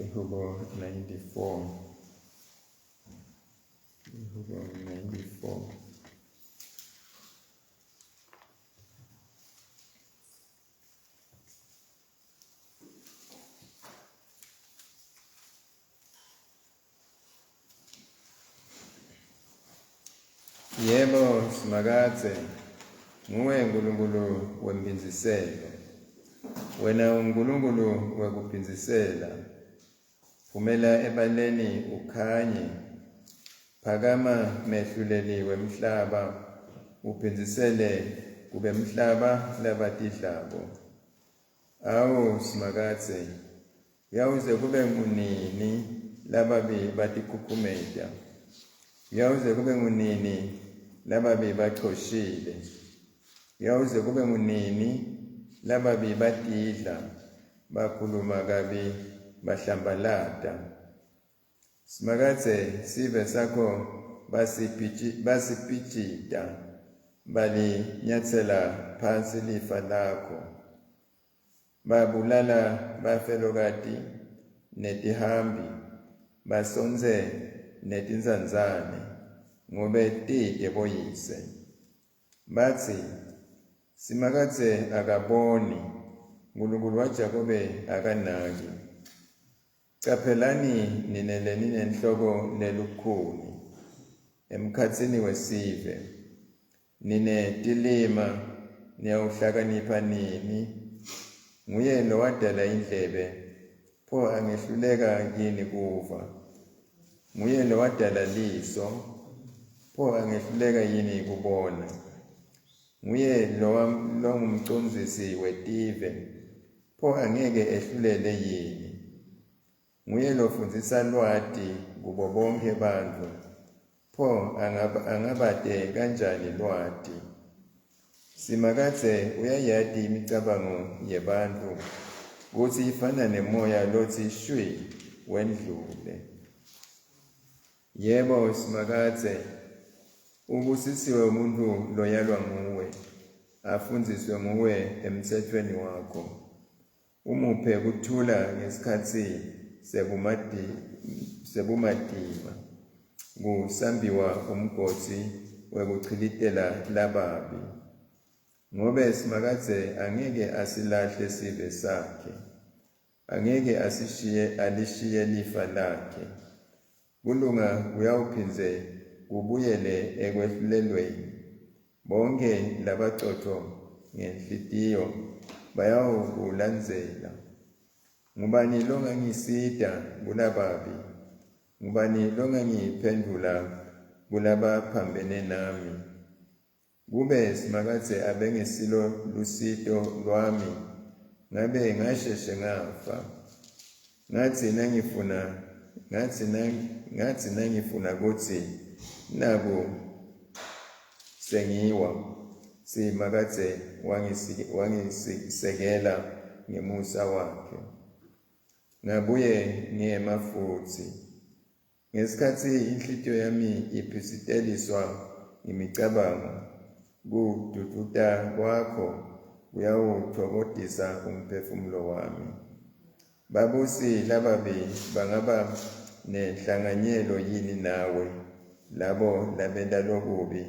Yehova 94. Yehova 94. Yebo simakadze, nguwe Nkulunkulu wempinziselo. Wena uNkulunkulu wekuphinzisela. Phumela ebaleni ukhanye. Phakama mehluleliwe mhlaba, uphinzisele kube mhlaba labatidlako. Awu simakadze, uyawuze kube ngunini lababi batikhukhumeta. Uyawuze kube ngunini lababi bachoshile. Uyawuze kube ngunini lababi batidla, bakhuluma kabi, bahlambalata. Simakadze sive sakho basipijita, balinyathela phansi lifa lakho. Babulala bafelokati netihambi, basonze netinzanzane, ngobe tide boyise. Batsi, simakadze akaboni, Nkulunkulu wa Jakobe akanaki. Caphelani ninele ninenhloko nelukhuni, emkhatsini wesive. Nine tilima, niyawuhlakanipha nini. Nguye lo wadala indlebe, pho angehluleka yini kuva. Nguye lo wadala liso, pho angehluleka yini kubona. Nguye lo ngumcondzisi wetive, pho angeke ehlulele yini. Nguye lo fundzisa lwati kubo bonke bantfu, pho angabate kanjani lwati. Simakadze uyayati imicabango yebantfu, kutsi ifana nemoya lotsi shwi wendlule. Yebo simakadze, ubusisiwe umuntu loyalwa nguwe, afundziswe nguwe emtsetfweni wakho. Umuphe kuthula ngesikhatsi sebumatima, kusambiwa umgotsi wekuchilitela lababi. Ngobe simakadze angeke asilahle sive sakhe, angeke alishiye lifa lakhe. Kulunga kuyawuphindze kubuyele ekwehlulelweni. Bonke labacotho ngenhlitiyo bayawukulandzela. Ngubani longangisita kulababi? Ngubani longangiphendula kulabaphambene nami? Kube simakadze abengesilo lusito lwami, ngabe ngasheshe ngafa. Ngatsi nangifuna kutsi naku sengiwa. Simakadze wangisekela ngemusa wakhe. Ngabuye ngema futsi. Ngesikhatsi inhlitiyo yami iphitsiteliswa ngimicabango, kudududa kwakho kuyawuthokodisa umphefumulo wami. Babusi lababi bangaba nenhlanganyelo yini nawe, labo labenta lokubi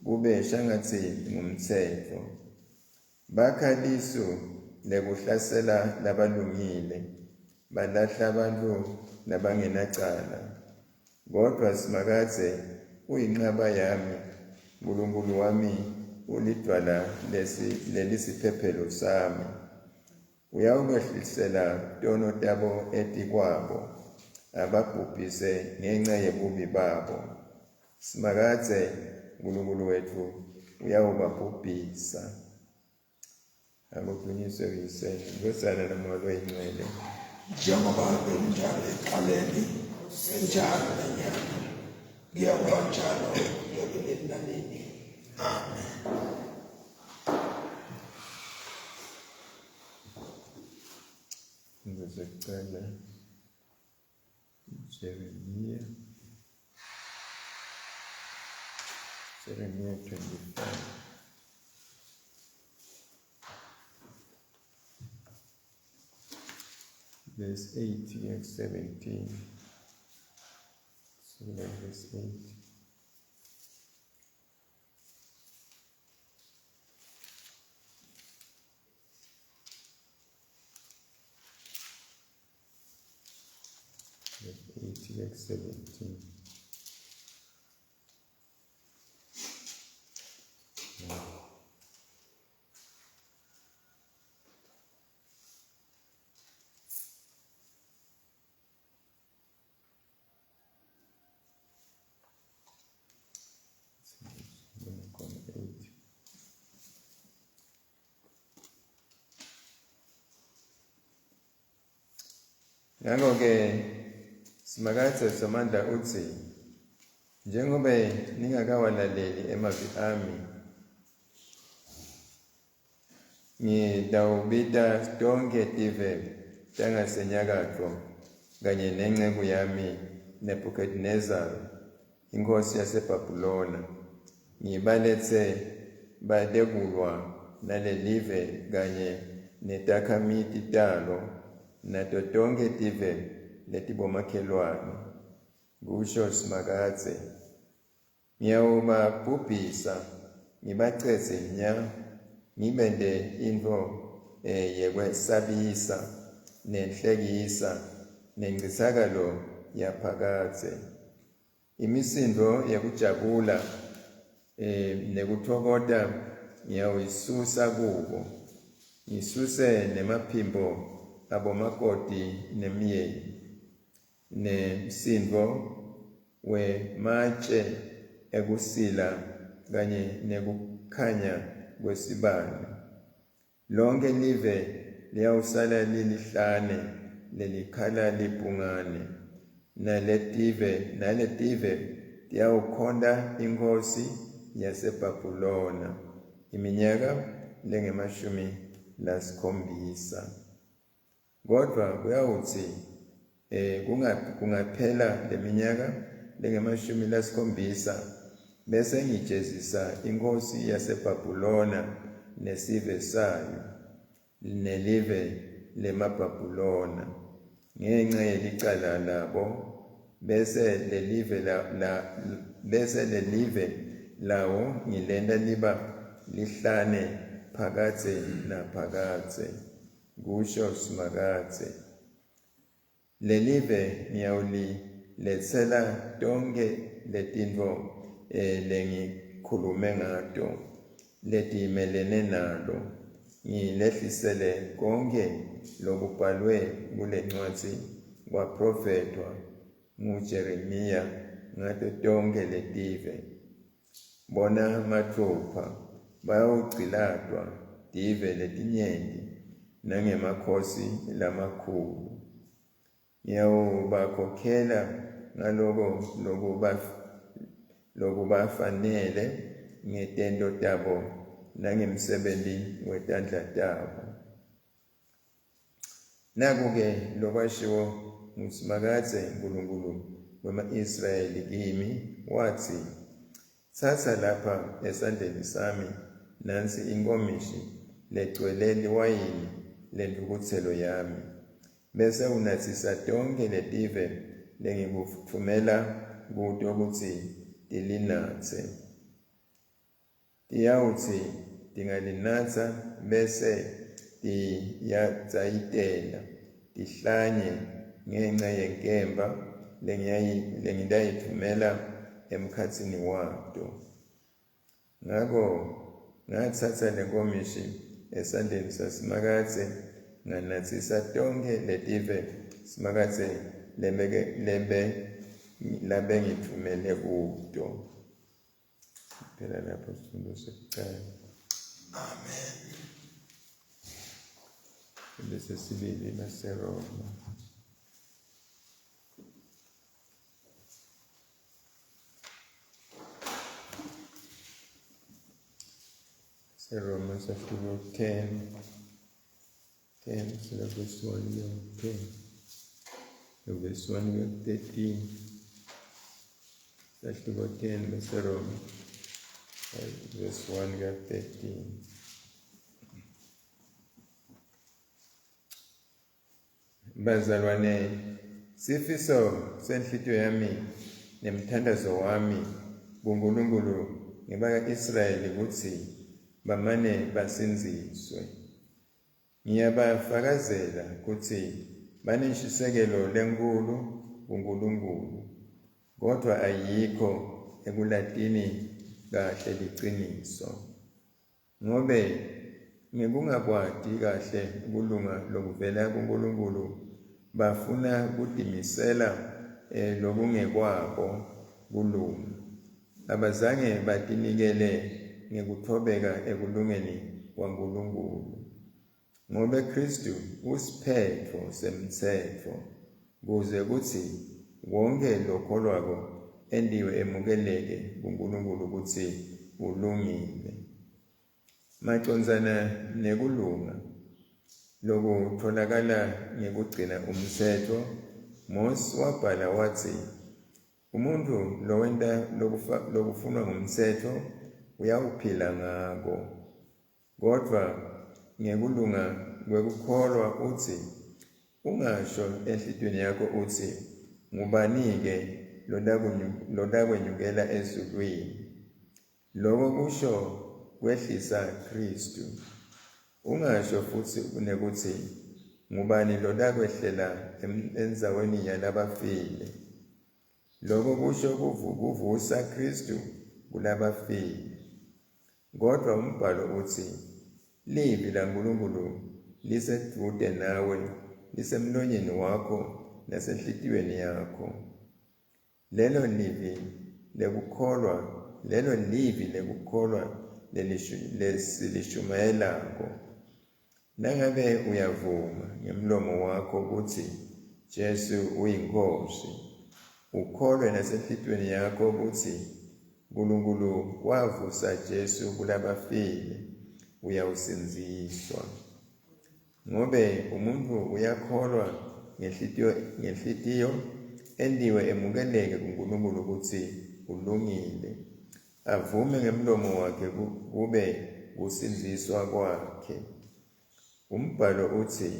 kube shangatsi ngumtsetfo. Bakha lisu lekuhlasela labalungile, balahla abantu labangenacala. Kodwa simakadze uyinqaba yami, Nkulunkulu wami, ulidwala lelisiphephelo sami. Uyawukwehlisela tono tabo etikwabo, ababhubhise ngenxa yebubi babo. Simakadze Nkulunkulu wetfu uyawubabhubhisa. Akudunyiswe uyise, Nkosana naMoya Oyingcwele. Njengoba benjalo ekuqaleni, senjalo nanyalo, kuyakuba njalo ekupheleni nanini. Amen. Ngizocela Jeremiah 25. verse 8 and 17. So verse 8. Verse 8 and 17. Ngakho-ke simakade Somandla uthi njengoba ningakawalaleli emazwi ami, ngitawubita tonke tive tangasenyakatho kanye nenceku yami Nebukadnezar inkosi yaseBhabhilona, ngibaletse batekulwa nalelive kanye netakhamiti talo nato tonke tive letibomakhelwane, kusho simakadze. Ngiyawubabhubhisa ngibacetse nya, ngibende intfo yekwesabisa nenhlekisa nencithakalo yaphakadze, imisindvo yekujabula nekuthokoта ngiyawuyisusa kubo, ngisuse nemaphimbo abomakoti nemyeni, nemsindvo wematshe ekusila kanye nekukhanya kwesibane. Lonke live liyawusala lilihlane lelikhala libhungane, naletive tiyawukhonda inkosi yaseBhabhilona iminyaka lengemashumi 7. Kodwa kuyawuthi kungaphela leminyaka lengemashumi 7 bese ngijezisa inkosi yaseBhabhilona nesive sayo nelive lemaBhabhilona ngenxa yelicala labo, bese lelive lawo ngilenta liba lihlane phakadze naphakadze, kusho simakadze. Lelive ngiyawuliletsela tonke letintfo lengikhulume ngato letimelene nalo, ngilehlisele konke lokubhalwe kulencwadzi kwaprofetwa nguJeremiya ngato tonke letive. Bona mathupha bayawugcilatwa tive letinyenti nangemakhosi lamakhulu. Ngiyawubakhokhela ngaloko lokubafanele ngetento tabo nangemsebenti wetandla tabo. Naku-ke lokwashiwo ngusimakadze Nkulunkulu wema-Israyeli kimi, watsi, tsatsa lapha esandleni sami nansi inkomishi legcwele liwayini lentukutselo yami, bese unatsisa tonke letive lengikuvumela kuto kutsi tilinatse. Tiyawutsi tingalinatsa bese tiyadzayitela tihlanye ngenxa yenkemba lengitayivumela emkhatsini wato. Ngako ngatsatsa lenkomishi esandleni sasimakadze nganatsisa tonke letive simakadze labengithumele kuto. Phela lapho sifundo sekucala. Amen. Bese sibili baseRoma. Romans chapter 10, so the verse 1 to 10, the verse 1 to 13, chapter 10, verse Romans, verse 1 to 13. Bazalwane, sifiso senhlitiyo yami nemthandazo wami kuNkulunkulu ngabaka-Israyeli ukuthi bamane basinziswe. Ngiyabafakazela ukuthi banentshisekelo lenkulu kuNkulunkulu, kodwa ayikho ekulatini kahle liciniso. Ngobe ngekungakwati kahle ukulunga lokuvela kuNkulunkulu bafuna kudimisela lokungekwabo kulunga. Abazange batinikele ngekuthobeka ekulungeni kwaNkulunkulu. Ngobe Kristu usiphetfo semtsetfo kuze kuthi wonke lokholwako endiwe emukeleke kuNkulunkulu ukuthi ulungile. Macondzana nekulunga lokutholakala ngekugcina umtsetfo, Mose wabhala watsi, umuntu lowenta lokufunwa ngumtsetfo uyawuphila ngako. Kodwa ngekulunga kwekukholwa utsi, ungasho enhlitiyweni yakho utsi, ngubanike lotakwenyukela ezulwini. Loko kusho kwehlisa Kristu. Ungasho futsi nekutsi, ngubani lotakwehlela endzaweni yalabafile. Loko kusho kuvusa Kristu kulabafile. Kodwa umbhalo uthi, livi laNkulunkulu lisedvute nawe, lisemlonyeni wakho nasenhlitiyweni yakho. Lelo livi lekukholwa lesilishumayelako. Nangabe uyavuma ngemlomo wakho ukuthi Jesu uyinkosi, ukholwe nasenhlitiyweni yakho ukuthi uNkulunkulu wavusa Jesu kulabafile, uyawusinziswa. Ngobe umuntu uyakholwa ngenhlitiyo endiwe emukeleke kuNkulunkulu ukuthi ulungile, avume ngemlomo wakhe kube kusinziswa kwakhe. Umbhalo uthi,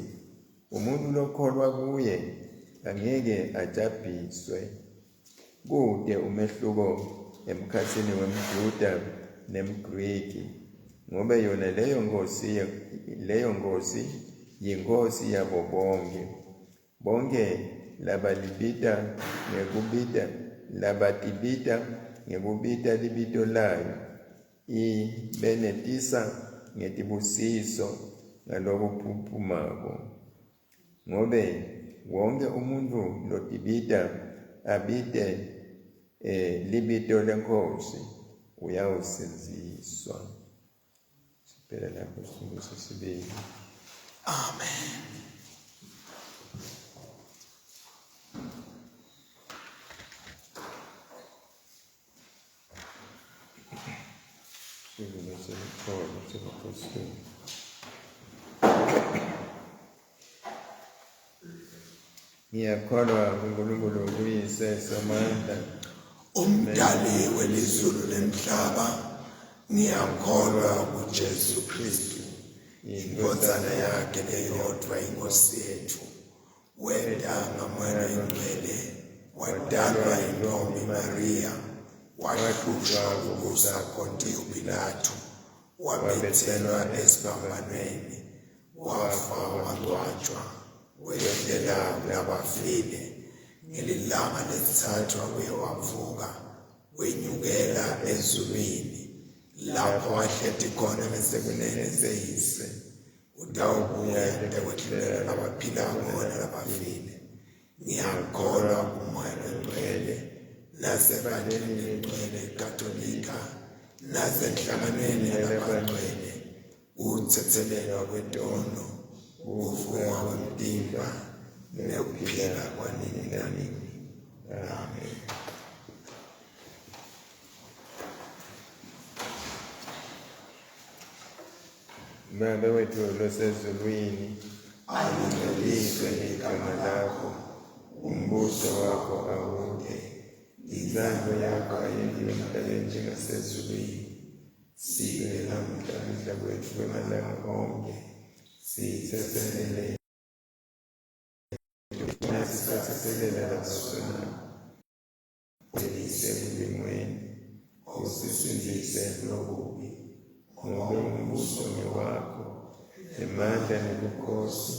umuntu lokholwa kuye angeke ajabhiswe. Kude umehluko emkhatsini wemJuda nemGriki, ngobe yona leyo nkosi yinkosi yabo bonke. Bonke labatibita ngekubita libito layo, ibenetisa ngetibusiso ngalokuphuphumako. Ngobe wonke umuntu lotibita abite libito lenkosi uyawusinziswa. Siphela lapho isifungo sesibili. Amen. Ngiyakholwa kuNkulunkulu uyise somandla, Umdali welizulu nemhlaba, ngiyakholwa kuJesu Kristu, iNdodana yakhe eyodwa iNkosi yethu, wenda ngoMoya Oyingcwele, wadalwa yintombi Maria, wahlushwa kubusa Pontiyo Pilato, wabethelwa esibhambanweni, wafa wangcwatshwa, wehlela kulabafile, ngelilanga lesithathu wabuye wavuka, wenyukela ezulwini, lapho wahlezi khona ngasekunene seyise. Utawubuya ekwehlulela labaphilayo nalabafile. Ngiyakholwa kuMoya Oyingcwele, nasebandleni lengcwele Katolika, nasenhlanganweni yalabangcwele, ukuthethelelwa kwetono, ukuvuka kwemtimba, nekuphila kwanini nanini. Amen. Baba wethu losezulwini, alungceliswe igama lakho, umbuso wakho awude, inzalo yakho ayenziwe emhlabeni njengasezulwini. Siphe namuhla ukudla kwethu kwamalanga onke, sithethelele silela lasona ulisekulimweni usisindise lokubi ngobe umbuso ngewakho emandla nebukhosi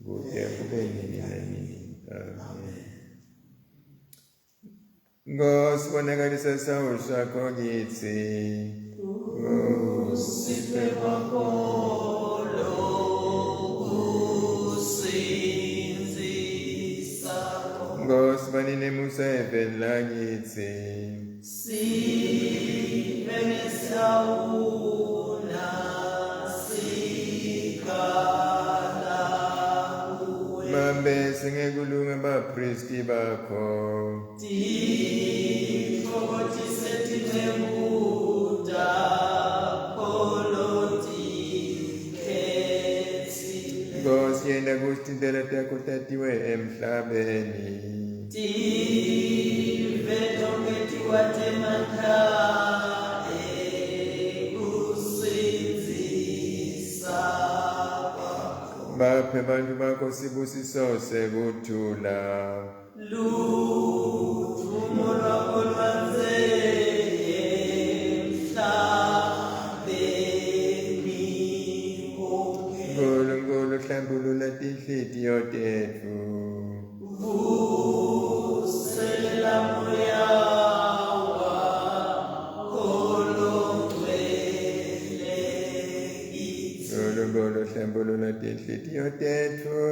kude kube nini nanini. Amen. Ngosibonakalisa isawo sakho kithi Usiphe makolo usinzisa ngosibanine musa eveni lakithi siphe nesawula sikhala kuwe mambe singekulunga bapristi bakho tithokothise tinemuda Nkosi yenda kuzithintela takho tatiwe emhlabeni tive tonke tiwatemandla ekusinzisa kwakho baphe bantu bakho sibusiso sekuthula ludumo lwakho lwanzeye emhlabeni wonke Nkulunkulu hlambulula tinhliziyo tethu vuselela moya wakho longcwele kithi Nkulunkulu hlambulula tinhliziyo tethu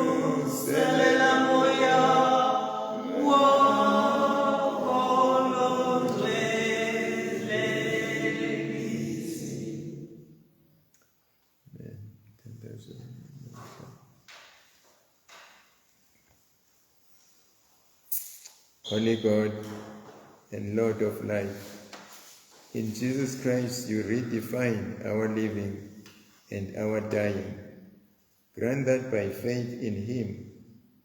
vuselela moya wakho longcwele kithi. Holy God and Lord of life, in Jesus Christ you redefine our living and our dying. Grant that by faith in him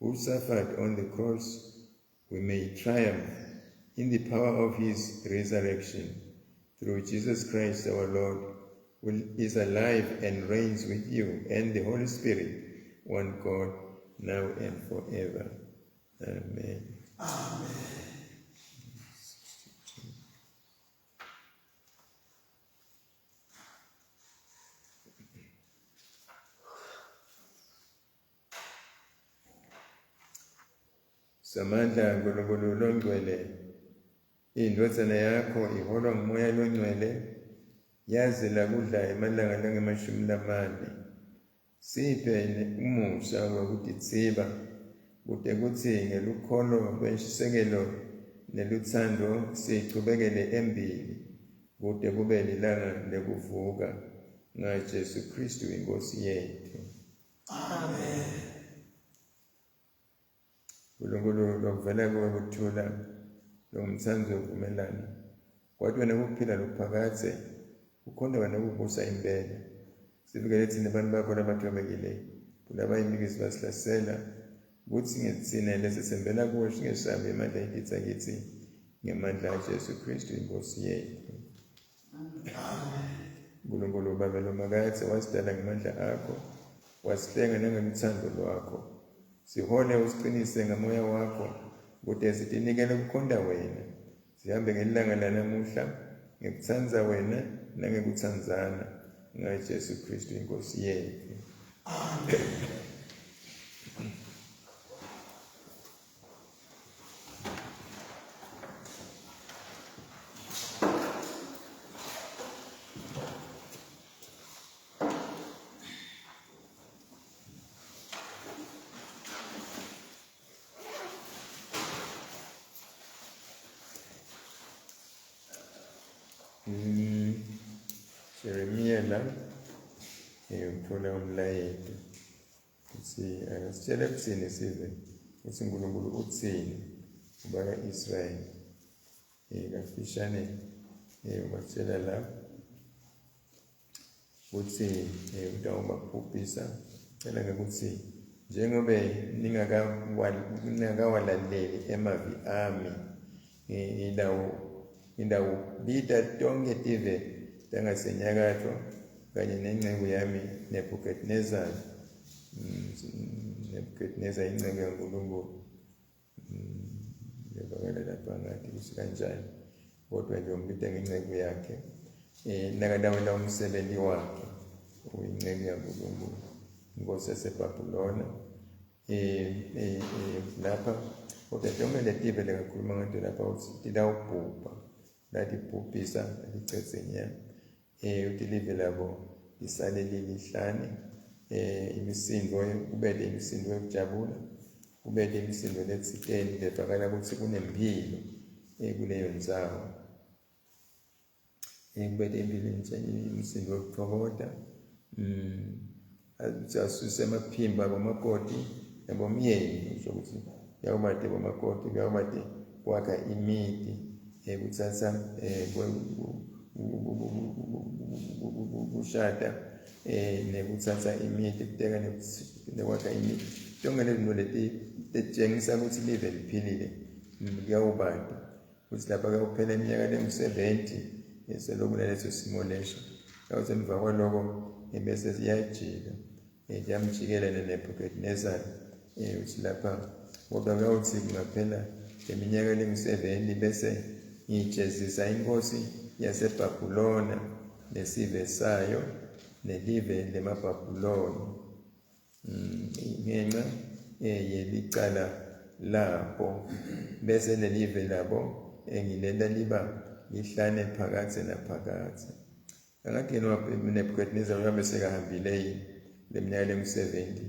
who suffered on the cross, we may triumph in the power of his resurrection. Through Jesus Christ our Lord, who is alive and reigns with you and the Holy Spirit, one God, now and forever. Amen. Samandla Nkulunkulu longcwele, indodana yakho iholwa ngumoya longcwele, yazela kudla emalanga langemashumi. Siphe umusa wokutitsiba kude kuthi ngelukholo lwentshisekelo neluthando sichubekele embili kude kube lilanga lekuvuka ngaJesu Kristu inkosi yethu. Amen. Nkulunkulu lokuvela kuwe kuthula longumthanzo wokuvumelana kwathi wena kuphila lokuphakathe ukhona wena ukubusa impela. Sivikele thina abantu bakho labathobekileyo kulaba imikisi basihlasela ukuthi ngithina lesisembela kuwe singesabi emandla etitsa kithi ngemandla kaJesu Kristu inkosi yethu. Nkulunkulu Baba lomakathe wasidala ngemandla akho wasihlenga nangeluthando lwakho. Sihole usiqinise ngamoya wakho kude sitinikele ukukhonda wena. Sihambe ngelilanga lanamuhla ngekuthanza wena nangekuthanzana ngaJesu Kristu inkosi yethu. Amen. Jeremia la uthola umlayeto uthi akasitshele ebuthini size uthi uNkulunkulu uthini kubaka Israyeli kafishane ubatshela la uthi utawubabhubhisa cela ngekuthi njengobe ningakawalaleli emavi ami indawubita tonke tive tangasenyakatho kanye nenceku yami Nebukadnezar Nebukadnezar inceku kaNkulunkulu. Ngevakala lapha ngathi kusikanjani, kodwa nje umbida ngenceku yakhe. Nakalawula umsebenzi wakhe, uyinceku kaNkulunkulu, inkosi yaseBhabhilona. Lapha kodwa lonke letive lekakhuluma ngathi lapha uthi lawubhubha, lathi bhubhisa licetsenya, uthi live labo lisale lilihlane. Imisindo kube le imisindo yokujabula, kube le imisindo letsiteni levakala ukuthi kunempilo kuleyo ndzawo. Kube le imisindo yokuthokoza. Asuse amaphimbo abomakoti nabomyeni, usho ukuthi kuyawubade bomakoti, kuyawubade kwakha imithi, kuthatha kushada, nekuthatha imithi, kuteka nekwakha imithi. Tonke lezinto leti letshengisa ukuthi live liphilile, kuyawubade ukuthi lapha kuyawuphela iminyaka lengu-70 eselokhu naleso simo leso. Kawuthi emva kwaloko bese siyajika yamjikela neNebukadnezar, uthi lapha kodwa kuyawuthi kungaphela leminyaka lengu-70 bese ngiyijezisa inkosi yaseBhabhilona nesive sayo nelive lemaBhabhiloni ngenxa yelicala labo, bese lelive labo ngilela liba lihlane phakathi naphakathi. Angathi uNebukadnezar uyabe sekahambile yini leminyaka lengu-70,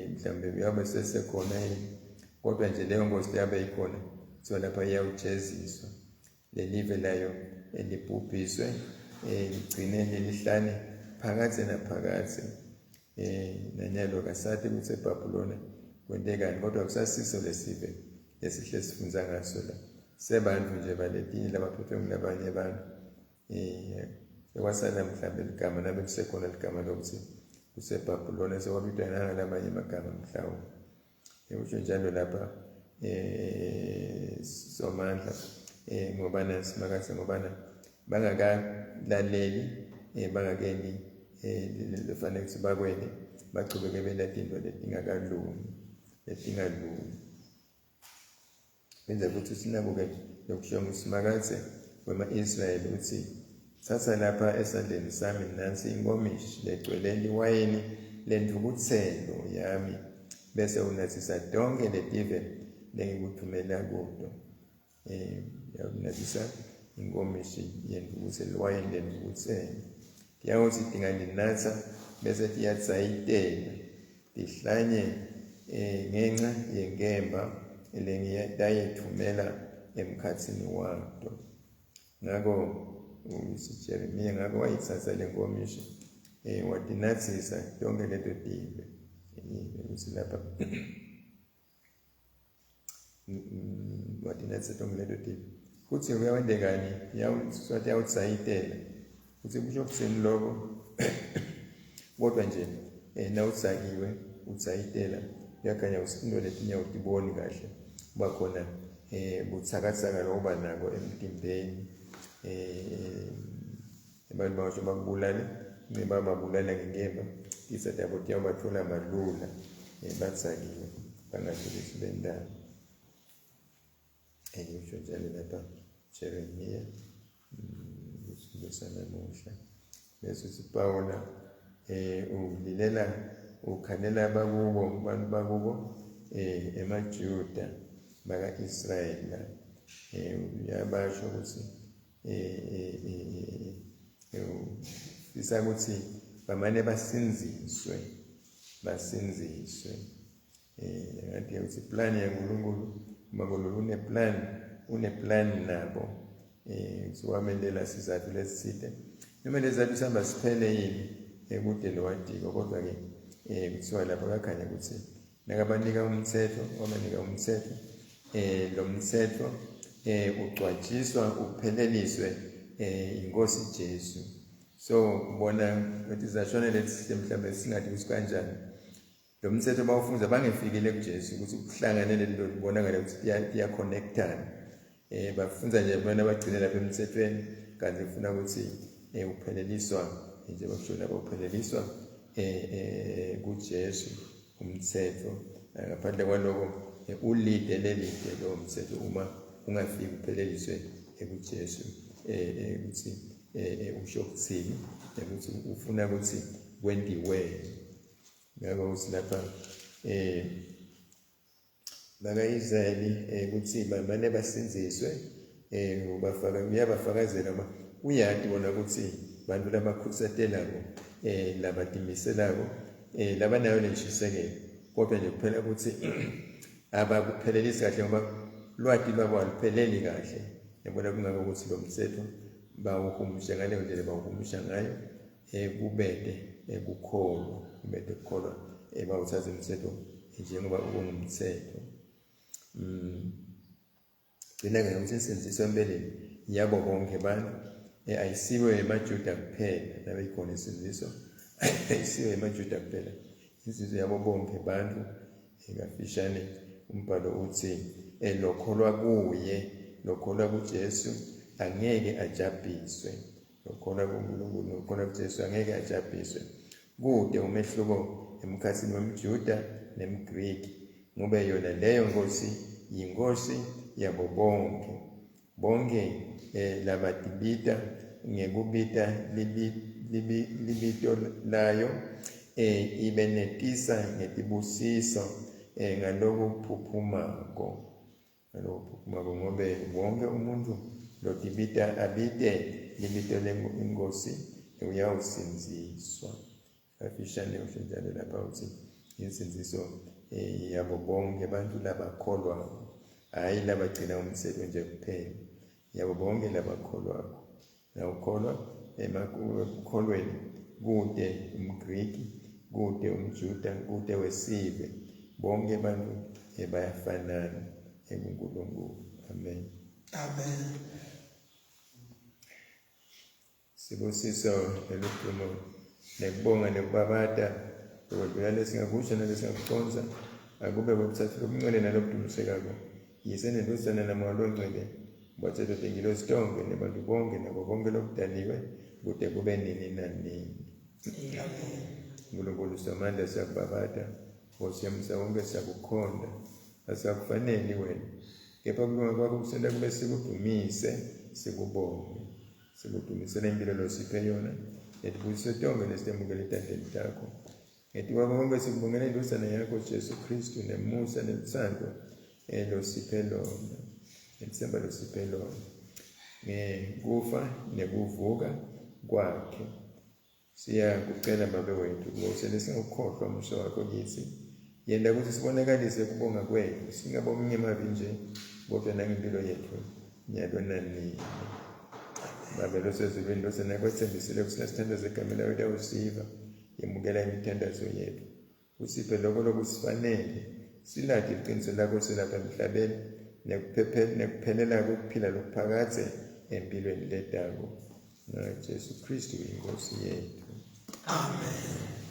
mhlawumbe uyabe sesekhona yini, kodwa nje leyo nkosi yabe ikhona kuthiwa lapha iyawujeziswa, lelive layo elibhubhiswe, ligcine lelihlane phakathi naphakathi. Nanyalo kasathi ukuthi eBhabhilona kwentekani, kodwa kusasiso lesive esihle sifunza ngaso la. Sebantu nje baletinye labaphefemulo labanye abantu. Sekwasala mhlawumbe ligama nabe kusekhona ligama lokuthi kuseBhabhilona, sekwabitwa nangalamanye amagama mhlawumbe. Usho njalo lapha Somandla, ngobana simakase ngobana bangakalaleli, bangakeni lefanele ukuthi bakwene, bachubeke belatinto letingakalungi, letingalungi. Benza ukuthi sinabuke lokusho ngusimakase kwema-Israyeli ukuthi thatha lapha esandleni sami nansi inkomishi legcwele liwayini lentukuthelo yami, bese unathisa tonke letive lengikuthumela kuto. Unathisa inkomishi yentukuthelo, liwayini lentukuthelo. Kuyawuthi tingalinatha bese tiyatsayitela, tihlanye ngenxa yenkemba lengiyayithumela emkhathini wato. Ngakho uJeremiya ngakho wayithatha le nkomishi, watinathisa tonke leto tive ukuthi lapha watinathisa tonke leto tive. Futhi kuyawendekani yawuthi yawutsayitela ukuthi kusho kuseni lokho kodwa nje nawutsakiwe utsayitela yakhanya usindo letinye awutiboni kahle, kuba khona buthakathaka lokuba nako emtimbeni. Abantu bangasho bakubulale, bababulala ngenkemba, isathi yabo tiyabathola malula, batsakiwe bangadlulisi bendaba. Usho njalo lapha Jeremiya isifundo sanamuhla. Bese uPawula ulilela ukhalela bakubo abantu bakubo emaJuda baka-Israyeli, uyabasho ukuthi isakuthi bamane basinziswe. Ngathi ukuthi plan yaNkulunkulu, uNkulunkulu uneplan nabo. Siwamendela sizathu lesithile. Noma lezathu sihamba siphele yini ekude lowadiko, kodwa-ke kuthiwa lapho kakhanya ukuthi nakabanika umthetho, wamanika umthetho, lo mthetho ugcwatshiswa upheleliswe inkosi Jesu. So bona ukuthi zashona lethi mhlawumbe singathi kusikanjani lo mthetho bawufunza bangefikile kuJesu ukuthi kuhlanganele lelo libonakala ukuthi iyaconnectana. Bafunza nje bona bagcine lapha emthethweni, kanti ufuna ukuthi upheleliswa nje bakusho lapho upheleliswa kuJesu umthetho. Ngaphandle kwaloko ulide lelide lo mthetho uma ungafiki upheleliswe kuJesu ukuthi usho ukuthini ukuthi ufuna ukuthi kwendiwe. Ngakho ukuthi lapha baka-Israyeli ukuthi bamane basinziswe uyabafakazela uma uyadi wona ukuthi bantu labakhusatelako labadimiselayo labanayo lentshisekelo, kodwa nje kuphela ukuthi abakuphelelisi kahle ngoba lwati lwabo alupheleli kahle. Yabona kungako ukuthi lo mthetho bawuhumusha ngaleyo ndlela bawuhumusha ngayo kubede kukholwa bawuthatha umthetho njengoba ungumthetho. Ngeke ukuthi insinziso empeleni yabo bonke abantu ayisiwe emaJuda kuphela, nabe ikhona insinziso ayisiwe emaJuda kuphela, insinziso yabo bonke abantu. Ngafishane umbhalo uthi lokholwa kuye, lokholwa kuJesu angeke ajabhiswe. Lokholwa kuNkulunkulu lokholwa kuJesu angeke ajabhiswe. Kude umehluko emkhathini wemJuda nemGriki, ngoba yona leyo nkosi yinkosi yabo bonke labadibita ngekubita libito layo ibenetisa ngetibusiso ngalokuphuphumako ngoba wonke umuntu lodibita abite libito lenkosi uyawusinziswa. Afishane njalo lapha uthi insinziso yabo bonke abantu labakholwa, hayi labagcina umthetho nje kuphela, yabo bonke labakholwa. Nawukholwa ekukholweni kude umGriki, kude umJuda, kude wesizwe, bonke abantu bayafanana kuNkulunkulu. Amen. Amen. Sibusiso neludumo nekubonga nekubabata kodwa lesingakusho nalesingakukhonza akube website lomncane nalokudumisekako yisenendosana namalongcwele bathethe tengilo sitonge nebantu bonke nabo bonke lokudaliwe kude kube nini nanini. Amen. UNkulunkulu somandla siyakubabata, Nkosi yamsa wonke siyakukhonda, asakufanele wena, kepha kulunga kwakho kusenda kube sikudumise sikubonge, sikudumisele impilo losiphe yona etibuyise tonke nesitemukele etandleni takho. Ngetikwakho konke sikubongela indosana yakho Jesu Kristu nemusa nethando losiphe lona, nethemba losiphe lona ngekufa nekuvuka kwakhe. Siyakucela Baba wethu ukuthi lesingakukhohlwa umso wakho kithi, yenda ukuthi sibonakalise kubonga kwethu, singabonge emavi nje kodwa nangempilo yethu nyalo nanini. Baba losezulwini losana kwethembisile ukuthi nasithandaza igama layo liyawusiva, yemukela imithandazo yethu, usiphe lokho lokusifanele, silade iqiniso lakho silapha emhlabeni nekuphelela kokuphila lokuphakathe empilweni letako. NgaJesu Kristu inkosi yethu. Amen.